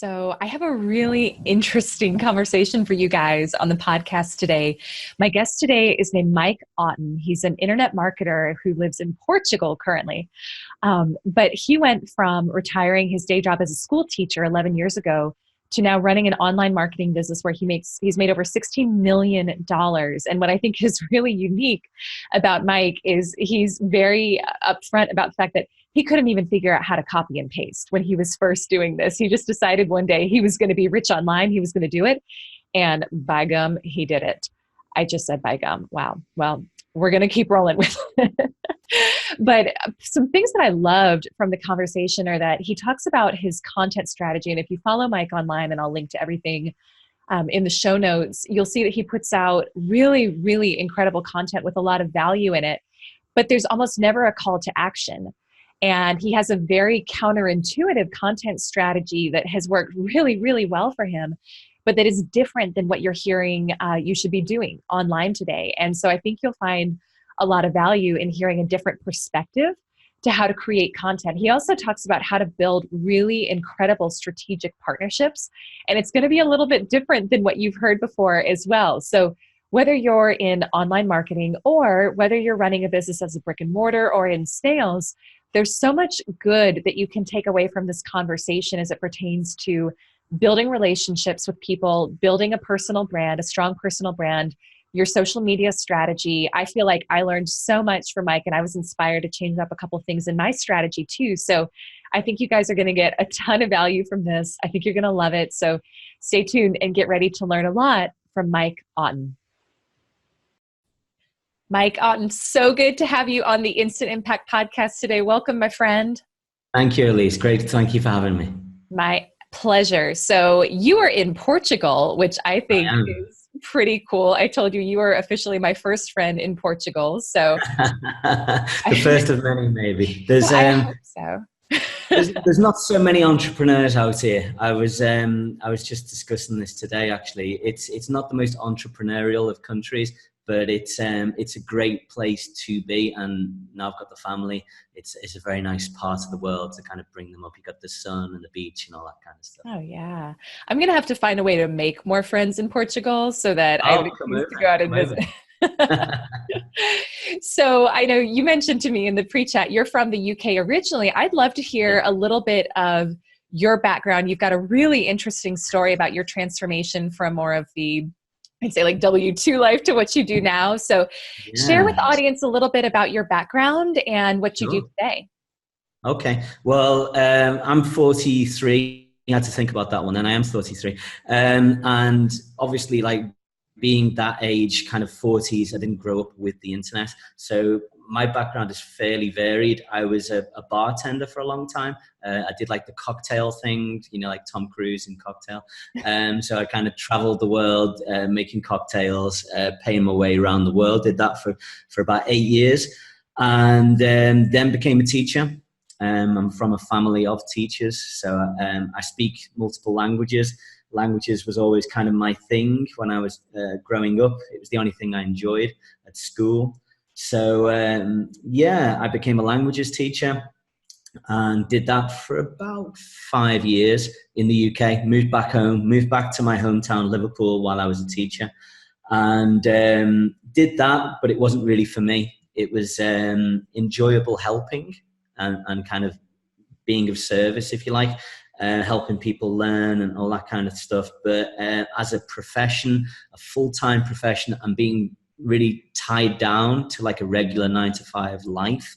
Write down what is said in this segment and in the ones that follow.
So, I have a really interesting conversation for you guys on the podcast today. My guest today is named Mike Auton. He's an internet marketer who lives in Portugal currently. But he went from retiring his day job as a school teacher 11 years ago to now running an online marketing business where he's made over $16 million. And what I think is really unique about Mike is he's very upfront about the fact that he couldn't even figure out how to copy and paste when he was first doing this. He just decided one day he was going to be rich online. He was going to do it. And by gum, he did it. I just said by gum. Wow. Well, we're going to keep rolling with it. But some things that I loved from the conversation are that he talks about his content strategy. And if you follow Mike online, and I'll link to everything in the show notes, you'll see that he puts out really, really incredible content with a lot of value in it. But there's almost never a call to action. And he has a very counterintuitive content strategy that has worked really, really well for him, but that is different than what you're hearing you should be doing online today. And so I think you'll find a lot of value in hearing a different perspective to how to create content. He also talks about how to build really incredible strategic partnerships. And it's going to be a little bit different than what you've heard before as well. So whether you're in online marketing or whether you're running a business as a brick and mortar or in sales, there's so much good that you can take away from this conversation as it pertains to building relationships with people, building a personal brand, a strong personal brand, your social media strategy. I feel like I learned so much from Mike, and I was inspired to change up a couple things in my strategy too. So I think you guys are going to get a ton of value from this. I think you're going to love it. So stay tuned and get ready to learn a lot from Mike Auton. Mike Auton, so good to have you on the Instant Impact podcast today. Welcome, my friend. Thank you, Elyse. Great. Thank you for having me. My pleasure. So you are in Portugal, which I think is pretty cool. I told you you are officially my first friend in Portugal. So the first of many, maybe. There's I hope so. there's not so many entrepreneurs out here. I was just discussing this today. Actually, it's not the most entrepreneurial of countries, but it's a great place to be. And now I've got the family. It's a very nice part of the world to kind of bring them up. You got the sun and the beach and all that kind of stuff. Oh yeah, I'm gonna have to find a way to make more friends in Portugal so that I have an excuse to go out and visit. So I know you mentioned to me in the pre-chat you're from the UK originally. I'd love to hear a little bit of your background. You've got a really interesting story about your transformation from more of the, I'd say, like W-2 life to what you do now. So share with the audience a little bit about your background and what you do today. Okay. Well, I'm 43. You had to think about that one. And I am 43. And obviously, like, being that age, kind of 40s, I didn't grow up with the internet. So my background is fairly varied. I was a bartender for a long time. I did like the cocktail thing, like Tom Cruise in Cocktail. So I kind of traveled the world making cocktails, paying my way around the world. Did that for about 8 years. And then became a teacher. I'm from a family of teachers. So I speak multiple languages. Languages was always kind of my thing when I was growing up. It was the only thing I enjoyed at school. So I became a languages teacher and did that for about 5 years in the UK. Moved back home, moved back to my hometown, Liverpool, while I was a teacher, and did that, but it wasn't really for me. It was enjoyable helping and kind of being of service, if you like. Helping people learn and all that kind of stuff. But as a profession, a full-time profession, and being really tied down to like a regular 9-to-5 life.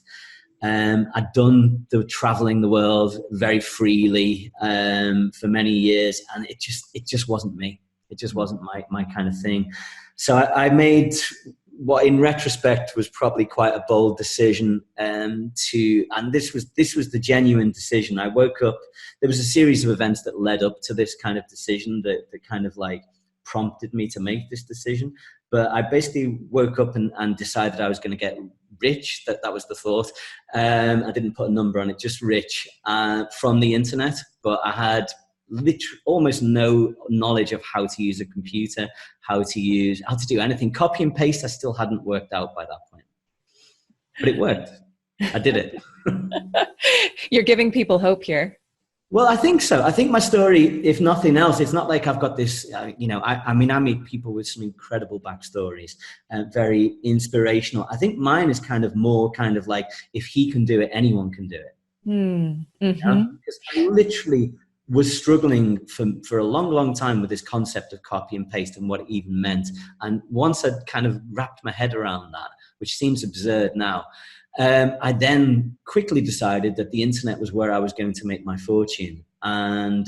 I'd done the traveling the world very freely for many years, and it just wasn't me. It just wasn't my kind of thing. So I made what in retrospect was probably quite a bold decision and this was the genuine decision. I woke up, there was a series of events that led up to this kind of decision that kind of like prompted me to make this decision. But I basically woke up and decided I was going to get rich. That was the thought. I didn't put a number on it, just rich from the internet. But I had almost no knowledge of how to use a computer, how to do anything. Copy and paste, I still hadn't worked out by that point. But it worked. I did it. You're giving people hope here. Well, I think so. I think my story, if nothing else, it's not like I've got this, I mean, I meet people with some incredible backstories and very inspirational. I think mine is kind of more kind of like, if he can do it, anyone can do it. Mm-hmm. Because I literally was struggling for a long, long time with this concept of copy and paste and what it even meant. And once I'd kind of wrapped my head around that, which seems absurd now, I then quickly decided that the internet was where I was going to make my fortune, and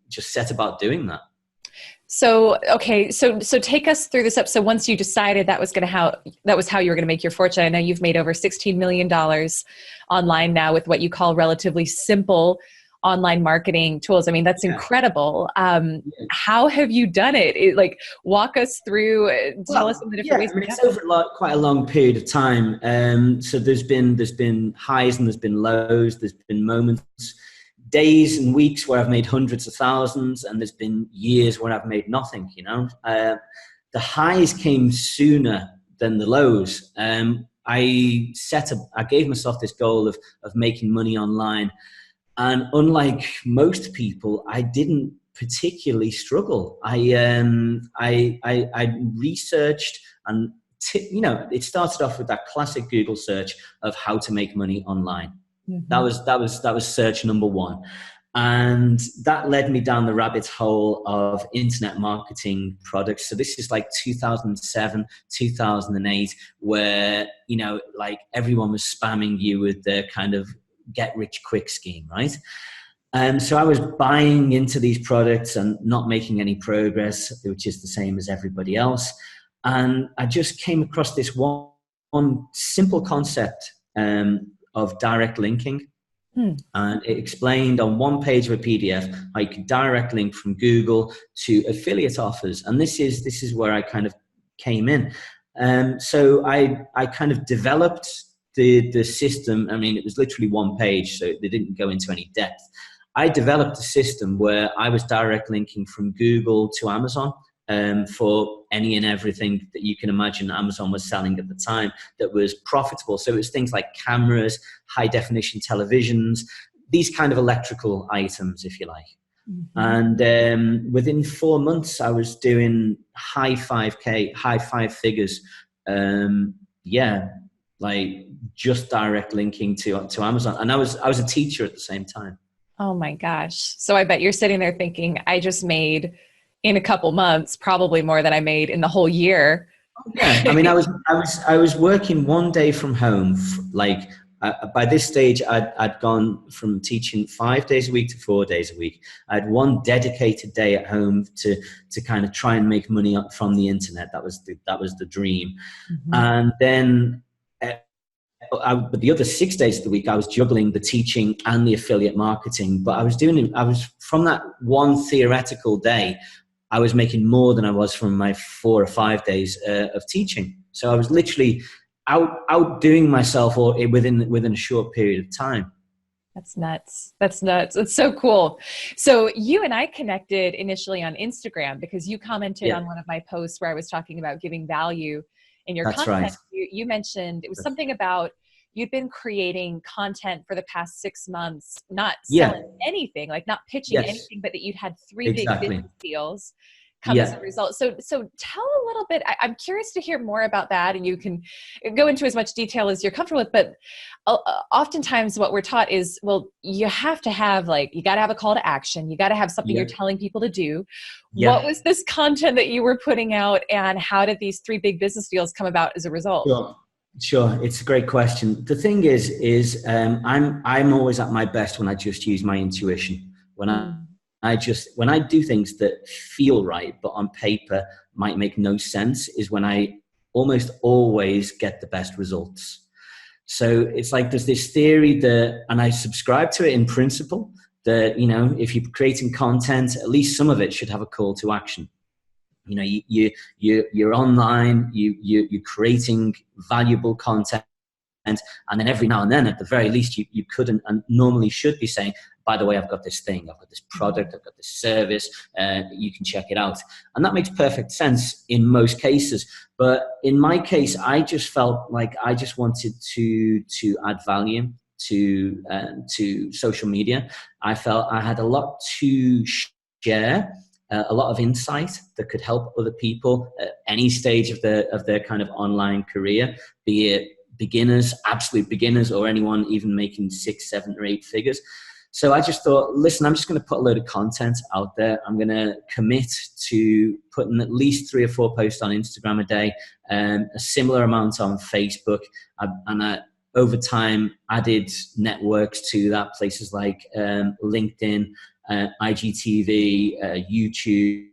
just set about doing that. So, okay, so take us through this up. So once you decided that was how you were going to make your fortune. I know you've made over $16 million online now with what you call relatively simple online marketing tools. I mean, that's incredible. How have you done it? Like, walk us through, tell us some of the different ways. I mean, it's over quite a long period of time. So there's been highs and there's been lows. There's been moments, days and weeks where I've made hundreds of thousands, and there's been years where I've made nothing. The highs came sooner than the lows. I gave myself this goal of making money online. And unlike most people, I didn't particularly struggle. I researched, and it started off with that classic Google search of how to make money online. Mm-hmm. That was search number one, and that led me down the rabbit hole of internet marketing products. So this is like 2007, 2008, where like everyone was spamming you with their kind of get rich quick scheme, right? So I was buying into these products and not making any progress, which is the same as everybody else. And I just came across this one simple concept of direct linking. And it explained on one page of a PDF how you could direct link from Google to affiliate offers. And this is where I kind of came in. So I kind of developed the system. I mean, it was literally one page, so they didn't go into any depth. I developed a system where I was direct linking from Google to Amazon for any and everything that you can imagine Amazon was selling at the time that was profitable. So it was things like cameras, high definition televisions, these kind of electrical items, if you like. Mm-hmm. And within 4 months, I was doing high five figures. Like just direct linking to Amazon. And I was a teacher at the same time. Oh my gosh. So I bet you're sitting there thinking, I just made in a couple months, probably more than I made in the whole year. Yeah. I mean, I was working one day from home. By this stage, I'd gone from teaching 5 days a week to 4 days a week. I had one dedicated day at home to kind of try and make money from the internet. That was the dream. Mm-hmm. And then, but the other 6 days of the week, I was juggling the teaching and the affiliate marketing. But I was from that one theoretical day, I was making more than I was from my 4 or 5 days of teaching. So I was literally outdoing myself within a short period of time. That's nuts. It's so cool. So you and I connected initially on Instagram because you commented on one of my posts where I was talking about giving value in your content. Right. You mentioned it was something about you've been creating content for the past 6 months, not selling anything, like not pitching anything, but that you'd had 3 big business deals come as a result. So tell a little bit, I'm curious to hear more about that, and you can go into as much detail as you're comfortable with, but oftentimes what we're taught is, well, you have to have you got to have a call to action. You got to have something you're telling people to do. What was this content that you were putting out, and how did these 3 big business deals come about as a result? Sure. It's a great question. The thing is I'm always at my best when I just use my intuition. When I do things that feel right, but on paper might make no sense, is when I almost always get the best results. So it's like there's this theory that, and I subscribe to it in principle, that, if you're creating content, at least some of it should have a call to action. You're online, you're creating valuable content, and then every now and then, at the very least, you could and normally should be saying, by the way, I've got this thing, I've got this product, I've got this service, you can check it out. And that makes perfect sense in most cases. But in my case, I just felt like I just wanted to add value. to social media. I felt I had a lot to share, a lot of insight that could help other people at any stage of their kind of online career, be it beginners, absolute beginners, or anyone even making 6, 7, or 8 figures. So I just thought, listen, I'm just going to put a load of content out there. I'm going to commit to putting at least 3 or 4 posts on Instagram a day, a similar amount on Facebook. Over time, added networks to that, places like LinkedIn, IGTV, YouTube,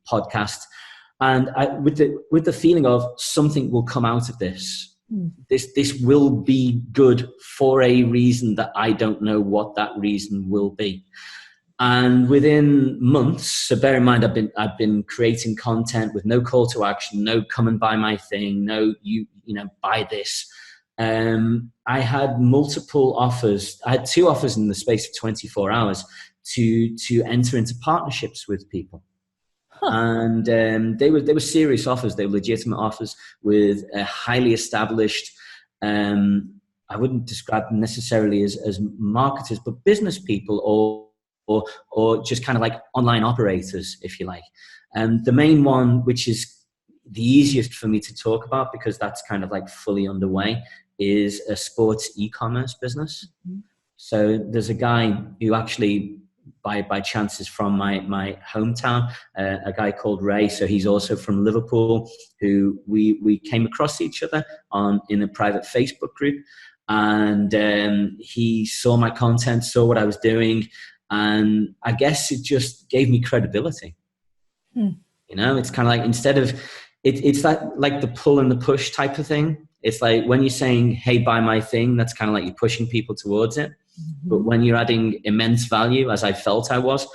podcast. And with the feeling of something will come out of this. This will be good for a reason that I don't know what that reason will be. And within months, so bear in mind, I've been creating content with no call to action, no come and buy my thing, no you buy this. I had multiple offers. I had 2 offers in the space of 24 hours to enter into partnerships with people. And they were serious offers. They were legitimate offers with a highly established, I wouldn't describe them necessarily as marketers, but business people or just kind of like online operators, if you like. The main one, which is the easiest for me to talk about because that's kind of like fully underway, is a sports e-commerce business. Mm-hmm. So there's a guy who actually by chance is from my hometown, a guy called Ray. So he's also from Liverpool, who we came across each other in a private Facebook group. And he saw my content, saw what I was doing. And I guess it just gave me credibility. It's kind of like, instead of, it's that like the pull and the push type of thing. It's like when you're saying, hey, buy my thing, that's kind of like you're pushing people towards it. Mm-hmm. But when you're adding immense value, as I felt I was,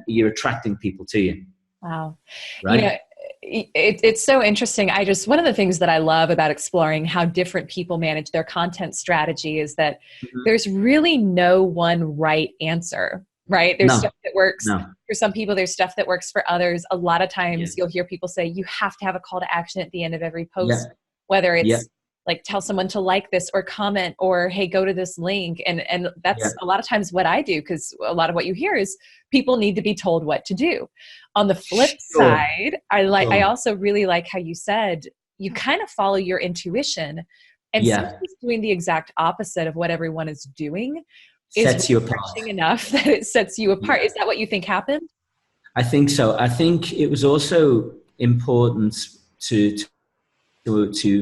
you're attracting people to you. Wow. Right? It's so interesting. One of the things that I love about exploring how different people manage their content strategy is that there's really no one right answer, right? There's stuff that works for some people. There's stuff that works for others. A lot of times you'll hear people say you have to have a call to action at the end of every post, whether it's like tell someone to like this or comment or, hey, go to this link. And that's a lot of times what I do, because a lot of what you hear is people need to be told what to do. On the flip side, I also really like how you said you kind of follow your intuition, and sometimes doing the exact opposite of what everyone is doing sets you apart enough that it sets you apart. Is that what you think happened? I think so. I think it was also important to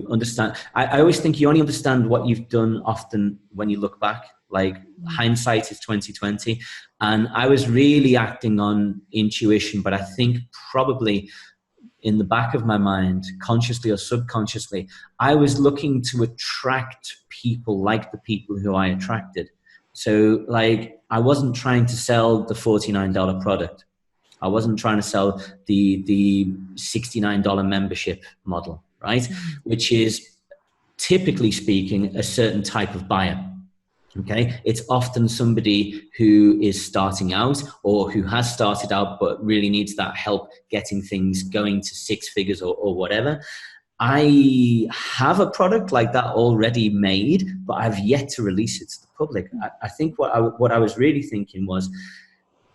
understand. I always think you only understand what you've done often when you look back. Like hindsight is 20/20, and I was really acting on intuition, but I think probably in the back of my mind, consciously or subconsciously, I was looking to attract people like the people who I attracted. So like, I wasn't trying to sell the $49 product. I wasn't trying to sell the $69 membership model, right? Which is, typically speaking, a certain type of buyer. Okay, it's often somebody who is starting out or who has started out but really needs that help getting things going to 6 figures or whatever. I have a product like that already made, but I've yet to release it to the public. I think what I was really thinking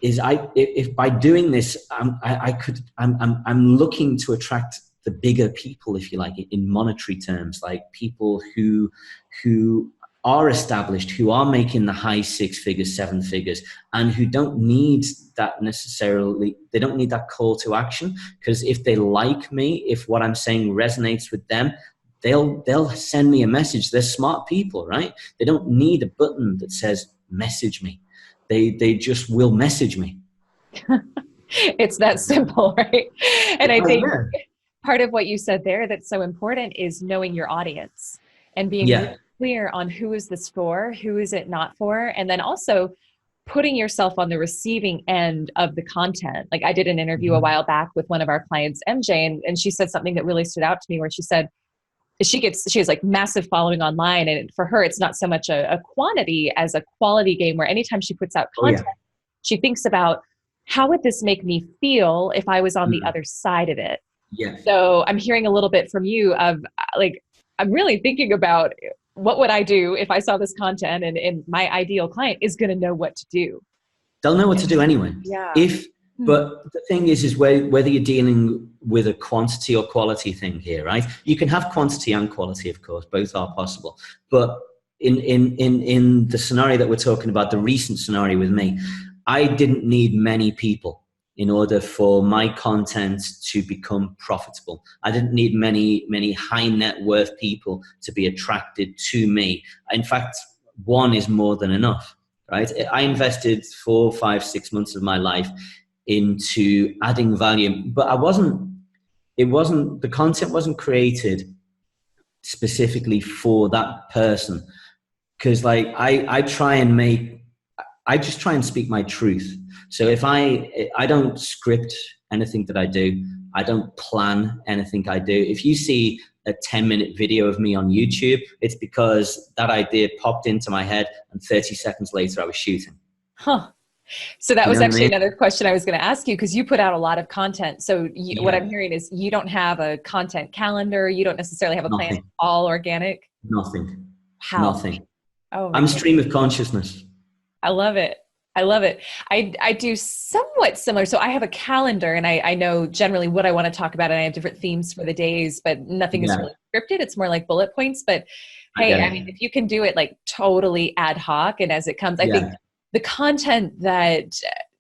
is if by doing this, I'm looking to attract the bigger people, if you like, in monetary terms, like people who are established, who are making the high 6 figures, 7 figures, and who don't need that necessarily. They don't need that call to action, because if they like me, if what I'm saying resonates with them, they'll send me a message. They're smart people, right? They don't need a button that says message me. They just will message me. It's that simple, right? And I think part of what you said there that's so important is knowing your audience and being really clear on who is this for, who is it not for, and then also putting yourself on the receiving end of the content. Like I did an interview a while back with one of our clients, MJ, and she said something that really stood out to me, where she said she has like massive following online, and for her it's not so much a quantity as a quality game, where anytime she puts out content, she thinks about, how would this make me feel if I was on the other side of it? So I'm hearing a little bit from you of like, I'm really thinking about what would I do if I saw this content, and my ideal client is going to know what to do. They'll know what to do anyway. Yeah. But the thing is whether you're dealing with a quantity or quality thing here, right? You can have quantity and quality, of course, both are possible. But in the scenario that we're talking about, the recent scenario with me, I didn't need many people in order for my content to become profitable. I didn't need many high net worth people to be attracted to me. In fact, one is more than enough, right? I invested 4, 5, 6 months of my life into adding value, but the content wasn't created specifically for that person. Cause like I just try and speak my truth. So if I don't script anything that I do, I don't plan anything I do. If you see a 10-minute video of me on YouTube, it's because that idea popped into my head and 30 seconds later I was shooting. Huh. So that You was know what I actually mean? another question I was going to ask you, because you put out a lot of content. So what I'm Yeah, hearing is you don't have a content calendar. You don't necessarily have a plan. nothing, It's all organic. nothing, How? nothing. Oh my I'm goodness. stream of consciousness. I love it. I love it. I do somewhat similar. So I have a calendar, and I know generally what I want to talk about, and I have different themes for the days, but nothing is Yeah, really scripted. It's more like bullet points. But I get hey, I it. mean, if you can do it like totally ad hoc and as it comes, I think Yeah, the content that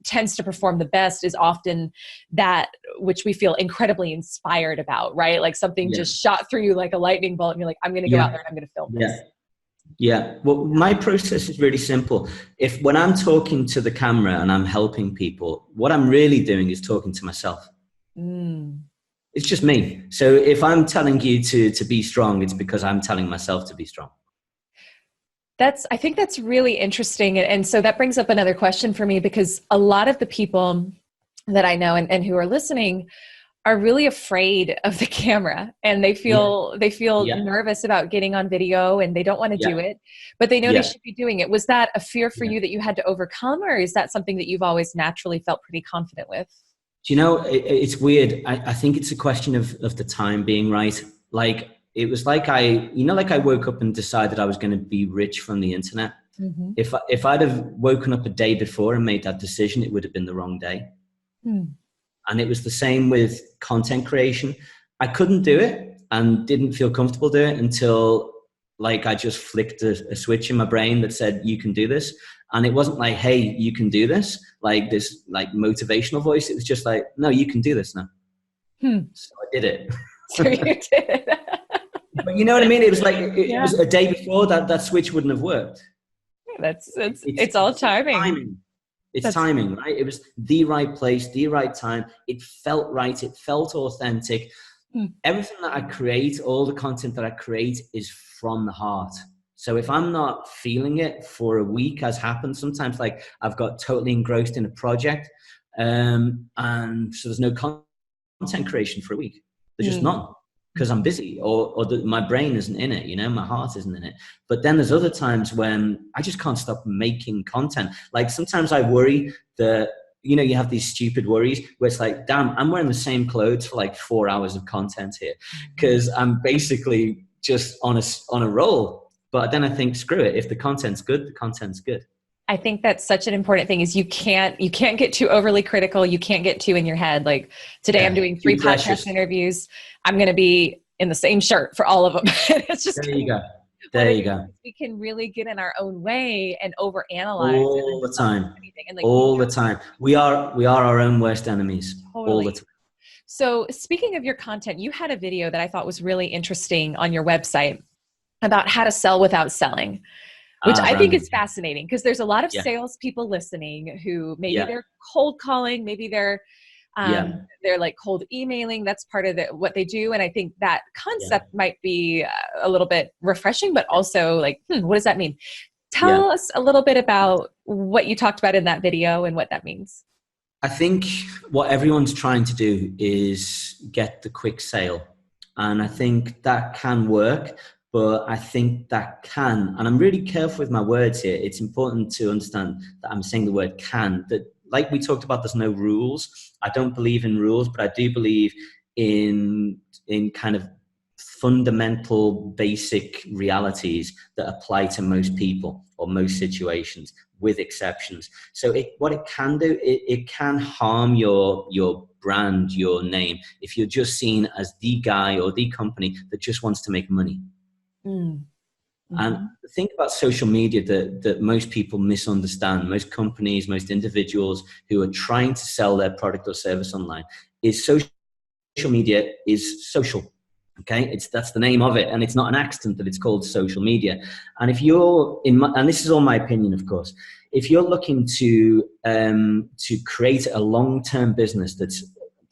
tends to perform the best is often that which we feel incredibly inspired about, right? Like something yeah, just shot through you like a lightning bolt, and you're like, I'm going to go out yeah, there and I'm going to film yeah. this. Yeah, well, my process is really simple. When I'm talking to the camera and I'm helping people, what I'm really doing is talking to myself. Mm. It's just me. So if I'm telling you to be strong, it's because I'm telling myself to be strong. I think that's really interesting. And so that brings up another question for me, because a lot of the people that I know and who are listening are really afraid of the camera, and Yeah, they feel yeah, nervous about getting on video, and they don't want to yeah, do it, but they know they yeah, should be doing it. Was that a fear for yeah. you that you had to overcome, or is that something that you've always naturally felt pretty confident with? Do you know, it's weird. I think it's a question of the time being right. Like, it was like like I woke up and decided I was going to be rich from the internet. Mm-hmm. If I'd have woken up a day before and made that decision, it would have been the wrong day. Hmm. And it was the same with content creation. I couldn't do it and didn't feel comfortable doing it until like I just flicked a switch in my brain that said, you can do this. And it wasn't like, hey, you can do this, like this like motivational voice. It was just like, no, you can do this now. Hmm. So I did it. So you did it. But you know what I mean? It was like, it Yeah, was a day before that switch wouldn't have worked. it's all It's timing. timing. It's That's timing, right? It was the right place, the right time. It felt right. It felt authentic. hmm. Everything that I create, all the content that I create is from the heart. So if I'm not feeling it for a week, as happens sometimes, like I've got totally engrossed in a project, and so there's no content creation for a week. There's just Hmm. none because I'm busy or my brain isn't in it, my heart isn't in it. But then there's other times when I just can't stop making content. Like sometimes I worry that, you have these stupid worries where it's like, damn, I'm wearing the same clothes for like 4 hours of content here because I'm basically just on a roll. But then I think, screw it. If the content's good, the content's good. I think that's such an important thing, is you can't get too overly critical. You can't get too in your head. Like today I'm Yeah, doing too 3 podcast precious. interviews. I'm going to be in the same shirt for all of them. It's just There kind you of go. what There it you is. go. We can really get in our own way and overanalyze and then All the just not do time. anything. And like, All the time. We are our own worst enemies. All the totally. time. So speaking of your content, you had a video that I thought was really interesting on your website about how to sell without selling, which I think Branding. is fascinating, because there's a lot of Yeah. salespeople listening who maybe Yeah. they're cold calling, maybe Yeah. they're like cold emailing. That's part of what they do. And I think that Yeah. concept might be a little bit refreshing, but also like, what does that mean? Yeah. Tell us a little bit about what you talked about in that video and what that means. I think what everyone's trying to do is get the quick sale. And I think that can work, but I think that can, and I'm really careful with my words here. It's important to understand that I'm saying the word can, that like we talked about, there's no rules. I don't believe in rules, but I do believe in kind of fundamental, basic realities that apply to most people or most situations, with exceptions. So what it can do, it can harm your brand, your name, if you're just seen as the guy or the company that just wants to make money. And the thing about social media that most people misunderstand, most companies, most individuals who are trying to sell their product or service online, is social media is social. Okay, that's the name of it, and it's not an accident that it's called social media. And if you're and this is all my opinion, of course, if you're looking to create a long-term business that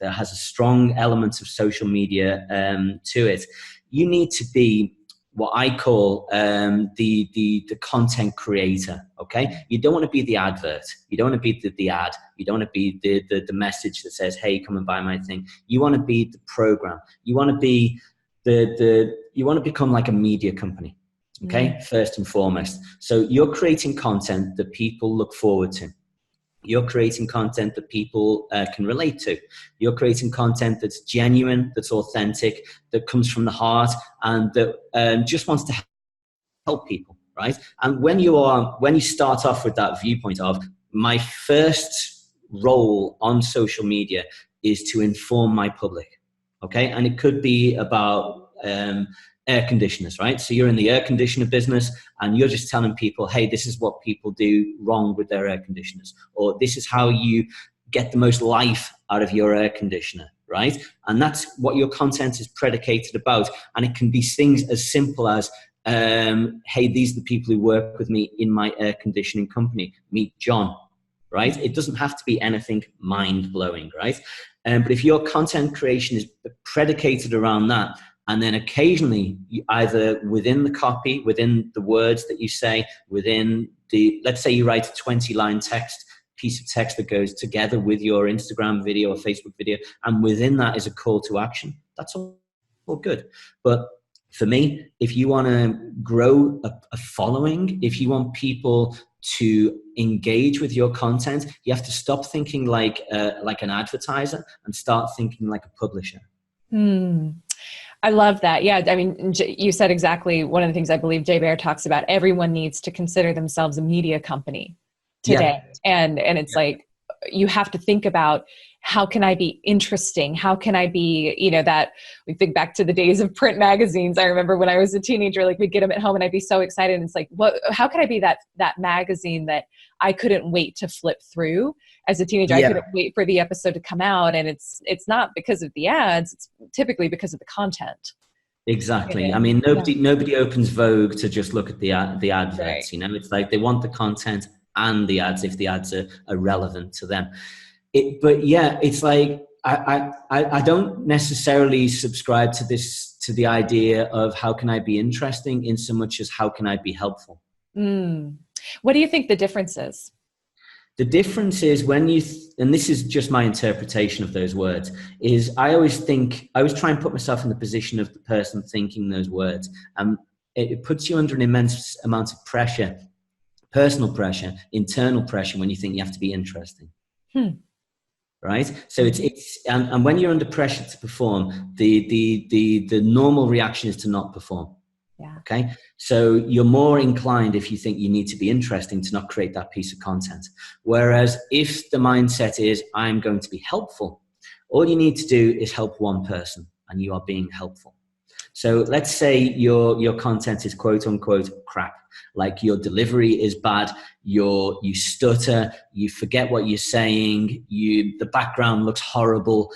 has a strong element of social media to it, you need to be what I call the content creator. Okay, you don't want to be the advert, you don't want to be the ad, you don't want to be the message that says, hey, come and buy my thing. You want to be the program. You want to be you want to become like a media company. Okay, first and foremost. So you're creating content that people look forward to. You're creating content that people can relate to. You're creating content that's genuine, that's authentic, that comes from the heart, and that just wants to help people, right? And when you start off with that viewpoint of, my first role on social media is to inform my public, okay? And it could be about air conditioners, right? So you're in the air conditioner business and you're just telling people, hey, this is what people do wrong with their air conditioners, or this is how you get the most life out of your air conditioner, right? And that's what your content is predicated about. And it can be things as simple as, hey, these are the people who work with me in my air conditioning company. Meet John, right? It doesn't have to be anything mind-blowing, right? But if your content creation is predicated around that, and then occasionally, either within the copy, within the words that you say, within let's say you write a 20-line piece of text that goes together with your Instagram video or Facebook video, and within that is a call to action, that's all good. But for me, if you want to grow a following, if you want people to engage with your content, you have to stop thinking like an advertiser and start thinking like a publisher. I love that. Yeah. I mean, you said exactly one of the things I believe Jay Baer talks about. Everyone needs to consider themselves a media company today. Yeah. And it's like, you have to think about, how can I be interesting? How can I be, that we think back to the days of print magazines. I remember when I was a teenager, like we'd get them at home and I'd be so excited. And it's like, how could I be that magazine that I couldn't wait to flip through as a teenager? Yeah. I couldn't wait for the episode to come out. And it's not because of the ads. It's typically because of the content. Exactly. I mean, nobody opens Vogue to just look at the adverts, right. It's like they want the content and the ads if the ads are relevant to them. But yeah, it's like I don't necessarily subscribe to the idea of how can I be interesting in so much as how can I be helpful. What do you think the difference is? The difference is when and this is just my interpretation of those words, is I always try and put myself in the position of the person thinking those words. And it puts you under an immense amount of pressure, personal pressure, internal pressure, when you think you have to be interesting. Right? So and when you're under pressure to perform, the normal reaction is to not perform. Yeah. Okay. So you're more inclined, if you think you need to be interesting, to not create that piece of content. Whereas if the mindset is, I'm going to be helpful, all you need to do is help one person and you are being helpful. So let's say your content is quote unquote crap. Like your delivery is bad, you stutter, you forget what you're saying, the background looks horrible,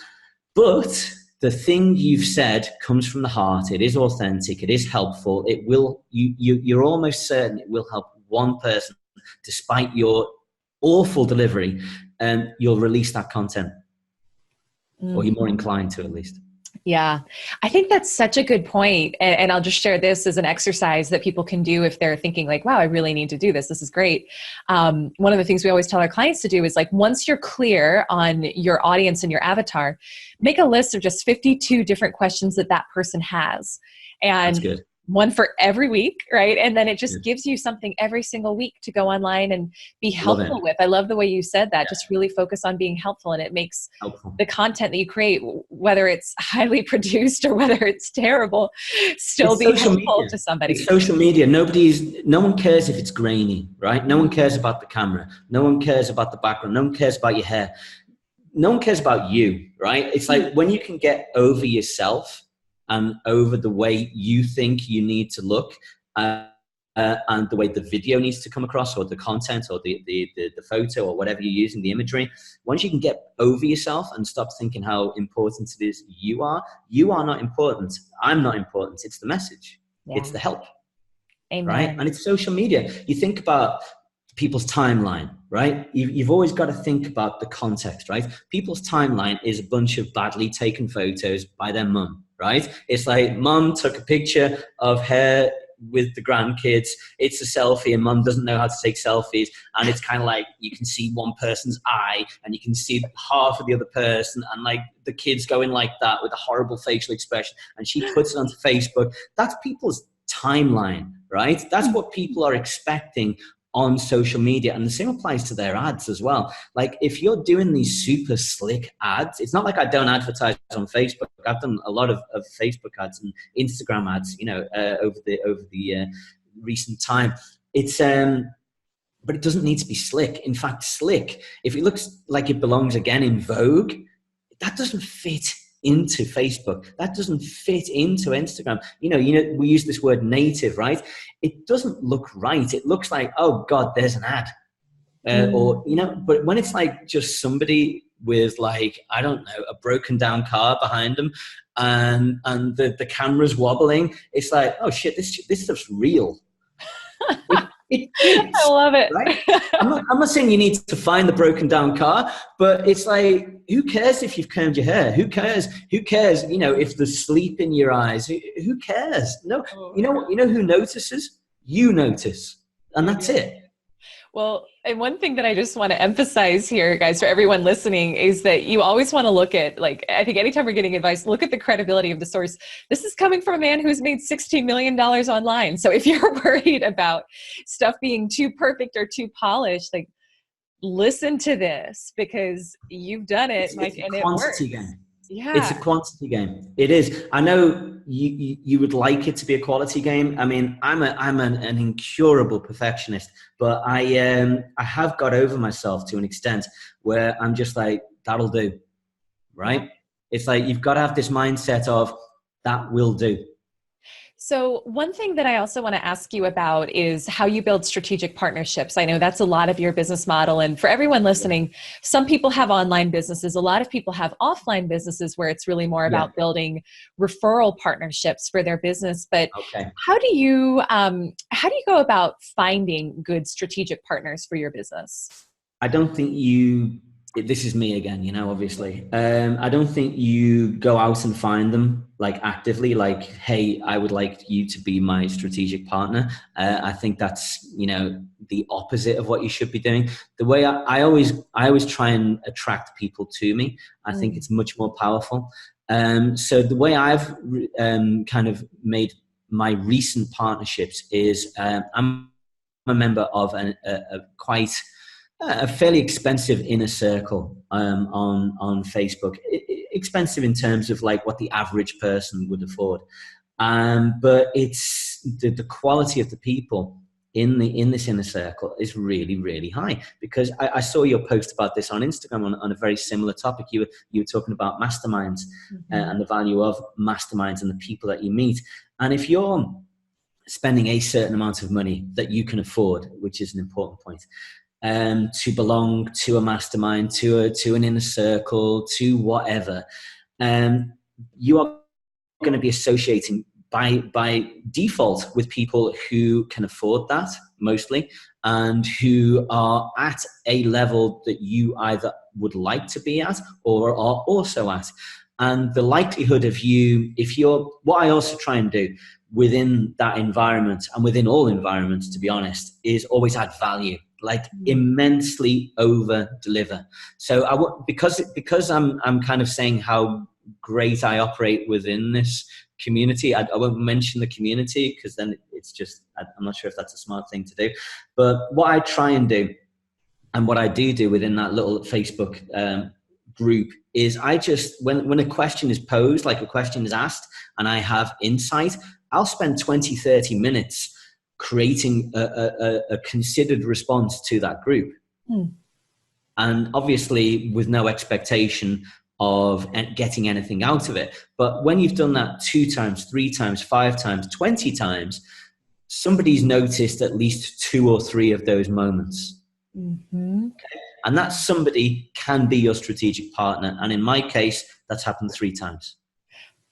but the thing you've said comes from the heart. It is authentic. It is helpful. It will. You're almost certain it will help one person, despite your awful delivery. You'll release that content, or you're more inclined to, at least. Yeah, I think that's such a good point. And I'll just share this as an exercise that people can do if they're thinking like, wow, I really need to do this. This is great. One of the things we always tell our clients to do is, like, once you're clear on your audience and your avatar, make a list of just 52 different questions that person has. And one for every week, right? And then it Yeah. just gives you something every single week to go online and be Love it. helpful with. I love the way you said that. Yeah. Just really focus on being helpful, and it makes Helpful. the content that you create, whether it's highly produced or whether it's terrible, still It's be social helpful media. to somebody. It's social media. No one cares if it's grainy, right? No one cares about the camera. No one cares about the background. No one cares about your hair. No one cares about you, right? It's like when you can get over yourself and over the way you think you need to look, and the way the video needs to come across, or the content, or the photo, or whatever you're using, the imagery. Once you can get over yourself and stop thinking how important it is you are not important. I'm not important. It's the message. Yeah. It's the help. Amen. Right? And it's social media. You think about people's timeline, right? You've always got to think about the context, right? People's timeline is a bunch of badly taken photos by their mum, right? It's like mum took a picture of her with the grandkids. It's a selfie, and mum doesn't know how to take selfies. And it's kind of like you can see one person's eye and you can see half of the other person, and like the kids going like that with a horrible facial expression. And she puts it onto Facebook. That's people's timeline, right? That's what people are expecting on social media. And the same applies to their ads as well. Like if you're doing these super slick ads, it's not like I don't advertise on Facebook. I've done a lot of Facebook ads and Instagram ads, over the recent time. It's but it doesn't need to be slick. In fact, slick, if it looks like it belongs again in Vogue, that doesn't fit into Facebook. That doesn't fit into Instagram. We use this word native, right? It doesn't look right. It looks like, oh God, there's an ad. But when it's like just somebody with like, I don't know, a broken down car behind them and the camera's wobbling, it's like, oh shit, this stuff's real. It fits, I love it. Right? I'm not saying you need to find the broken down car, but it's like, who cares if you've combed your hair? Who cares? If there's sleep in your eyes? Who cares? No, you know who notices? You notice, and that's it. Well, and one thing that I just want to emphasize here, guys, for everyone listening, is that you always want to look at, like, I think anytime we're getting advice, look at the credibility of the source. This is coming from a man who's made $16 million online. So if you're worried about stuff being too perfect or too polished, like, listen to this because you've done it, Mike, and it works. Game. Yeah. It's a quantity game. It is. I know you would like it to be a quality game. I mean, I'm an incurable perfectionist, but I have got over myself to an extent where I'm just like, that'll do, right? It's like you've got to have this mindset of that will do. So one thing that I also want to ask you about is how you build strategic partnerships. I know that's a lot of your business model. And for everyone listening, some people have online businesses. A lot of people have offline businesses where it's really more about building referral partnerships for their business. But how do you go about finding good strategic partners for your business? I don't think this is me again, obviously. I don't think you go out and find them like actively, like, hey, I would like you to be my strategic partner. I think that's, the opposite of what you should be doing. The way I always try and attract people to me. I think it's much more powerful. So the way I've kind of made my recent partnerships is I'm a member of a fairly expensive inner circle on Facebook. Expensive in terms of like what the average person would afford, but it's the quality of the people in this inner circle is really, really high. Because I saw your post about this on Instagram on a very similar topic. You were talking about masterminds and the value of masterminds and the people that you meet. And if you're spending a certain amount of money that you can afford, which is an important point, to belong to a mastermind, to an inner circle, to whatever, you are going to be associating by default with people who can afford that mostly, and who are at a level that you either would like to be at or are also at. And the likelihood of what I also try and do within that environment, and within all environments, to be honest, is always add value. Like immensely over deliver. So because I'm kind of saying how great I operate within this community. I won't mention the community because then it's just, I'm not sure if that's a smart thing to do. But what I try and do, and what I do within that little Facebook group, is I just, when a question is posed, like a question is asked, and I have insight, I'll spend 20, 30 minutes creating a considered response to that group. And obviously with no expectation of getting anything out of it. But when you've done that 2 times, 3 times, 5 times, 20 times, somebody's noticed at least 2 or 3 of those moments. Okay? And that somebody can be your strategic partner. And in my case, that's happened 3 times.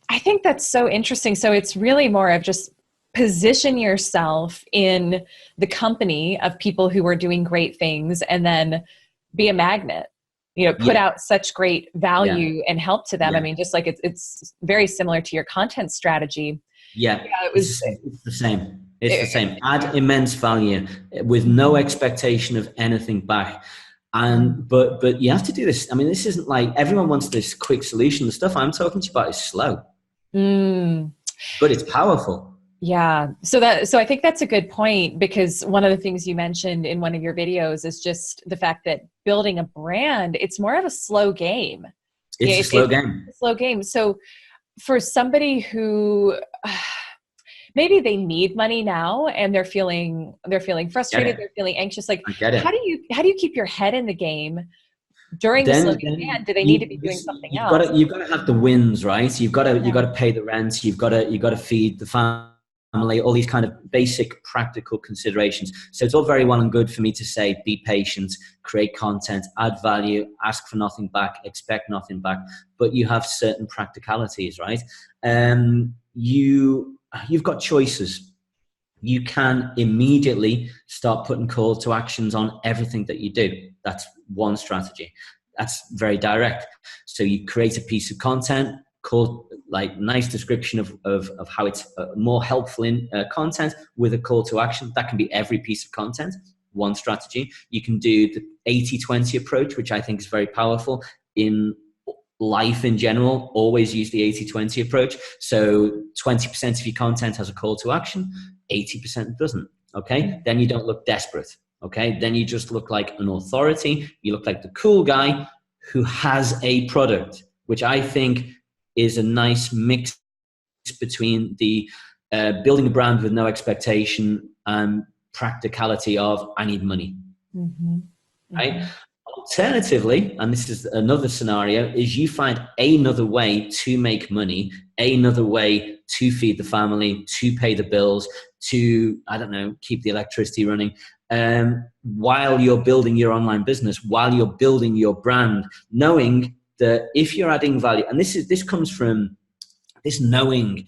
I think that's so interesting. So it's really more of just position yourself in the company of people who are doing great things, and then be a magnet, put out such great value and help to them. I mean, just like it's very similar to your content strategy. It's the same. It's the same. Add immense value with no expectation of anything back. And but you have to do this. I mean, this isn't like everyone wants this quick solution. The stuff I'm talking to you about is slow, but it's powerful. Yeah. So I think that's a good point, because one of the things you mentioned in one of your videos is just the fact that building a brand, it's more of a slow game. It's a slow game. It's a slow game. So for somebody who maybe they need money now and they're feeling frustrated, they're feeling anxious, like how do you keep your head in the game during the slow game? And do they need to be doing something else? You've got to have the wins, right? You've got to pay the rent. You've got to feed the family. All these kind of basic practical considerations. So it's all very well and good for me to say, be patient, create content, add value, ask for nothing back, expect nothing back. But you have certain practicalities, right? You've got choices. You can immediately start putting call to actions on everything that you do. That's one strategy. That's very direct. So you create a piece of content, nice description of how it's more helpful in content with a call to action. That can be every piece of content. One strategy. You can do the 80-20 approach, which I think is very powerful in life in general. Always use the 80-20 approach. So 20% of your content has a call to action, 80% doesn't. Okay. Then you don't look desperate. Okay. Then you just look like an authority. You look like the cool guy who has a product, which I think is a nice mix between the building a brand with no expectation and practicality of I need money. Right? Alternatively, and this is another scenario, is you find another way to make money, another way to feed the family, to pay the bills, to, I don't know, keep the electricity running, while you're building your online business, while you're building your brand, knowing that if you're adding value, and this comes from this knowing.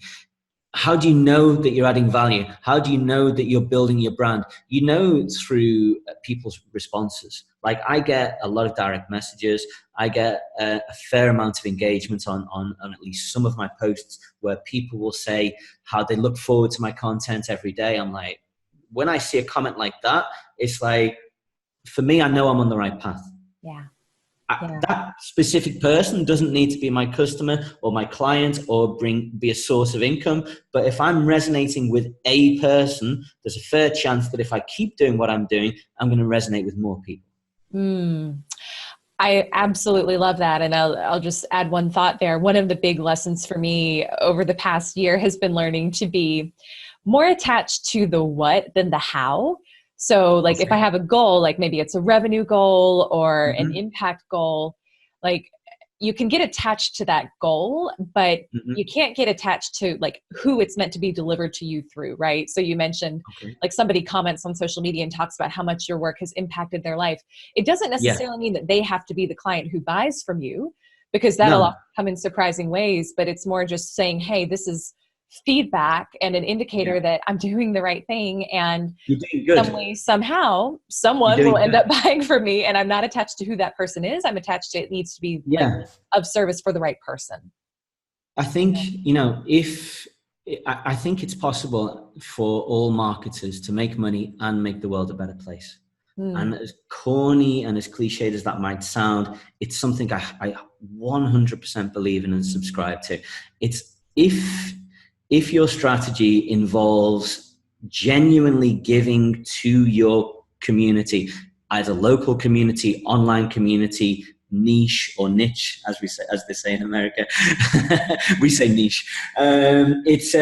How do you know that you're adding value? How do you know that you're building your brand? You know through people's responses. Like I get a lot of direct messages. I get a fair amount of engagement on at least some of my posts where people will say how they look forward to my content every day. I'm like, when I see a comment like that, it's like, for me, I know I'm on the right path. Yeah. That specific person doesn't need to be my customer or my client or be a source of income. But if I'm resonating with a person, there's a fair chance that if I keep doing what I'm doing, I'm going to resonate with more people. I absolutely love that. And I'll just add one thought there. One of the big lessons for me over the past year has been learning to be more attached to the what than the how. So like if I have a goal, like maybe it's a revenue goal or an impact goal, like you can get attached to that goal, but you can't get attached to like who it's meant to be delivered to you through, right? So you mentioned like somebody comments on social media and talks about how much your work has impacted their life. It doesn't necessarily mean that they have to be the client who buys from you, because that'll often come in surprising ways, but it's more just saying, hey, this is feedback and an indicator that I'm doing the right thing, and some way, somehow someone will end up buying from me, and I'm not attached to who that person is. I'm attached to it needs to be like, of service for the right person. I think, I think it's possible for all marketers to make money and make the world a better place. Mm. And as corny and as cliched as that might sound, it's something I 100% believe in and subscribe to. It's if your strategy involves genuinely giving to your community, either local community, online community, niche or niche, as they say in America, we say niche. It's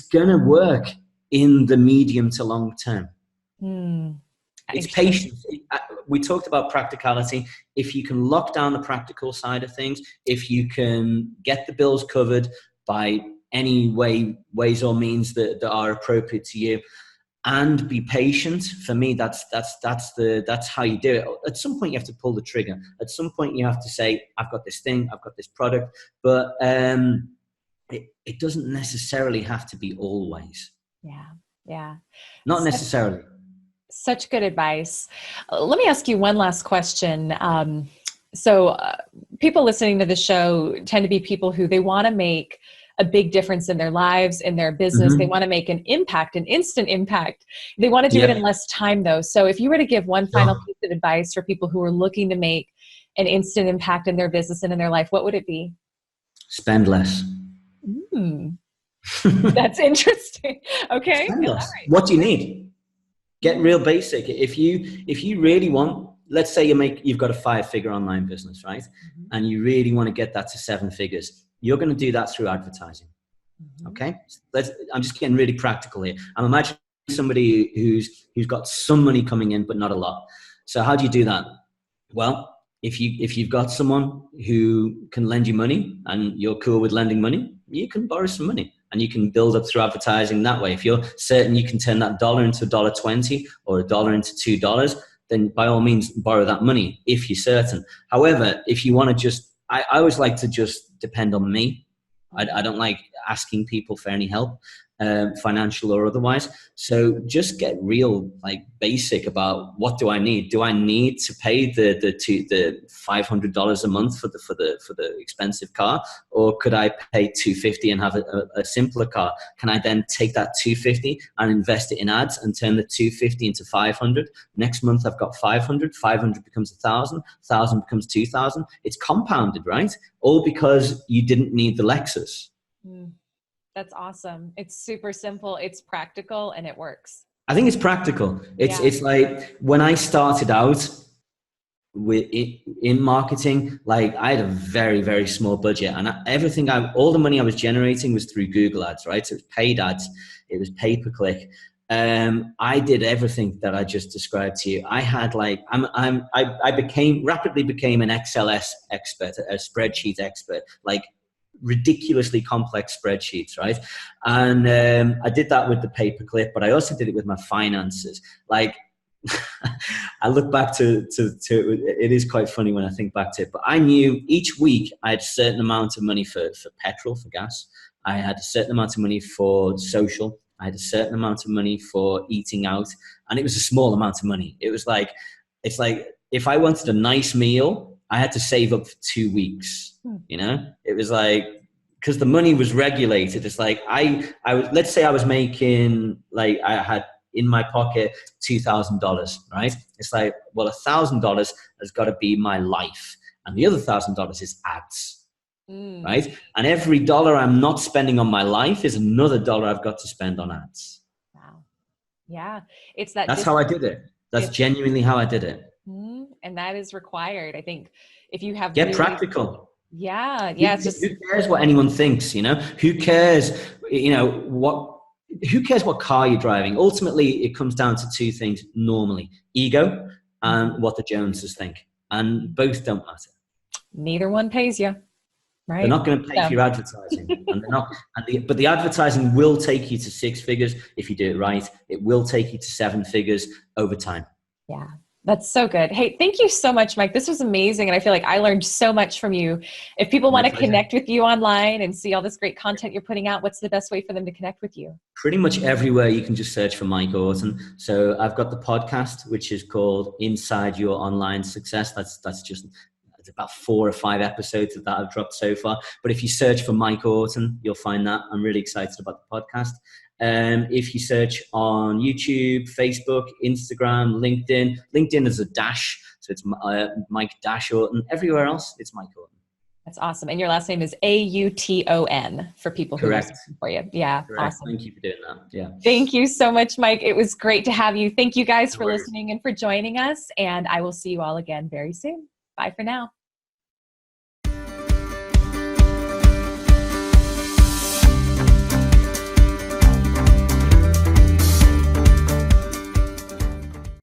gonna work in the medium to long term. Mm. It's patience. We talked about practicality. If you can lock down the practical side of things, if you can get the bills covered by any ways or means that are appropriate to you, and be patient, for me, that's how you do it. At some point, you have to pull the trigger. At some point, you have to say, "I've got this thing, I've got this product," but it doesn't necessarily have to be always. Yeah. Not necessarily. Such good advice. Let me ask you one last question. People listening to the show tend to be people who they want to make a big difference in their lives, in their business. They want to make an impact, an instant impact. They want to do it in less time though. So if you were to give one final piece of advice for people who are looking to make an instant impact in their business and in their life, what would it be? Spend less. That's interesting. Okay. Spend less. All right. What do you need? Get real basic. If you really want, let's say you've got a 5-figure online business, right? And you really want to get that to 7 figures. You're going to do that through advertising. Okay. I'm just getting really practical here. I'm imagining somebody who's got some money coming in, but not a lot. So how do you do that? Well, if you've got someone who can lend you money and you're cool with lending money, you can borrow some money. And you can build up through advertising that way. If you're certain you can turn that dollar into $1.20 or a dollar into $2, then by all means borrow that money if you're certain. However, if you want to I always like to just depend on me. I don't like asking people for any help, financial or otherwise. So just get real, basic about what do I need? Do I need to pay the $500 a month for the expensive car, or could I pay $250 and have a simpler car? Can I then take that $250 and invest it in ads and turn the $250 into $500? Next month I've got $500. $500 becomes $1,000. $1,000 becomes $2,000. It's compounded, right? All because you didn't need the Lexus. That's awesome. It's super simple. It's practical and it works. I think it's practical. It's like when I started out in marketing, I had a very, very small budget, and all the money I was generating was through Google ads, right? So it was paid ads. It was pay-per-click. I did everything that I just described to you. I had rapidly became an XLS expert, a spreadsheet expert, ridiculously complex spreadsheets, right? And I did that with the pay-per-click, but I also did it with my finances. I look back to it is quite funny when I think back to it, but I knew each week I had a certain amount of money for petrol, for gas. I had a certain amount of money for social. I had a certain amount of money for eating out, and it was a small amount of money. It's like if I wanted a nice meal, I had to save up for 2 weeks. It was because the money was regulated. It's let's say I was making, I had in my pocket $2,000, right? It's $1,000 has got to be my life, and the other $1,000 is ads, right? And every dollar I'm not spending on my life is another dollar I've got to spend on ads. Wow. Yeah. That's how I did it. That's genuinely how I did it. And that is required. I think if you have practical. Yeah. Who cares what anyone thinks? Who cares? Who cares what car you're driving? Ultimately, it comes down to 2 things normally: ego and what the Joneses think, and both don't matter. Neither one pays you, right? They're not going to pay for your advertising, and they're not. But the advertising will take you to 6 figures if you do it right. It will take you to 7 figures over time. Yeah. That's so good. Hey, thank you so much, Mike. This was amazing. And I feel like I learned so much from you. If people want to connect with you online and see all this great content you're putting out, what's the best way for them to connect with you? Pretty much everywhere. You can just search for Mike Auton. So I've got the podcast, which is called Inside Your Online Success. That's just about 4 or 5 episodes of that I've dropped so far. But if you search for Mike Auton, you'll find that. I'm really excited about the podcast. If you search on YouTube, Facebook, Instagram, LinkedIn, LinkedIn is a dash. So it's Mike Auton. Everywhere else, it's Mike Auton. That's awesome. And your last name is Auton for people who are Correct. searching for you. Yeah. Correct. Awesome. Thank you for doing that. Yeah. Thank you so much, Mike. It was great to have you. Thank you guys No for worries. listening and for joining us. And I will see you all again very soon. Bye for now.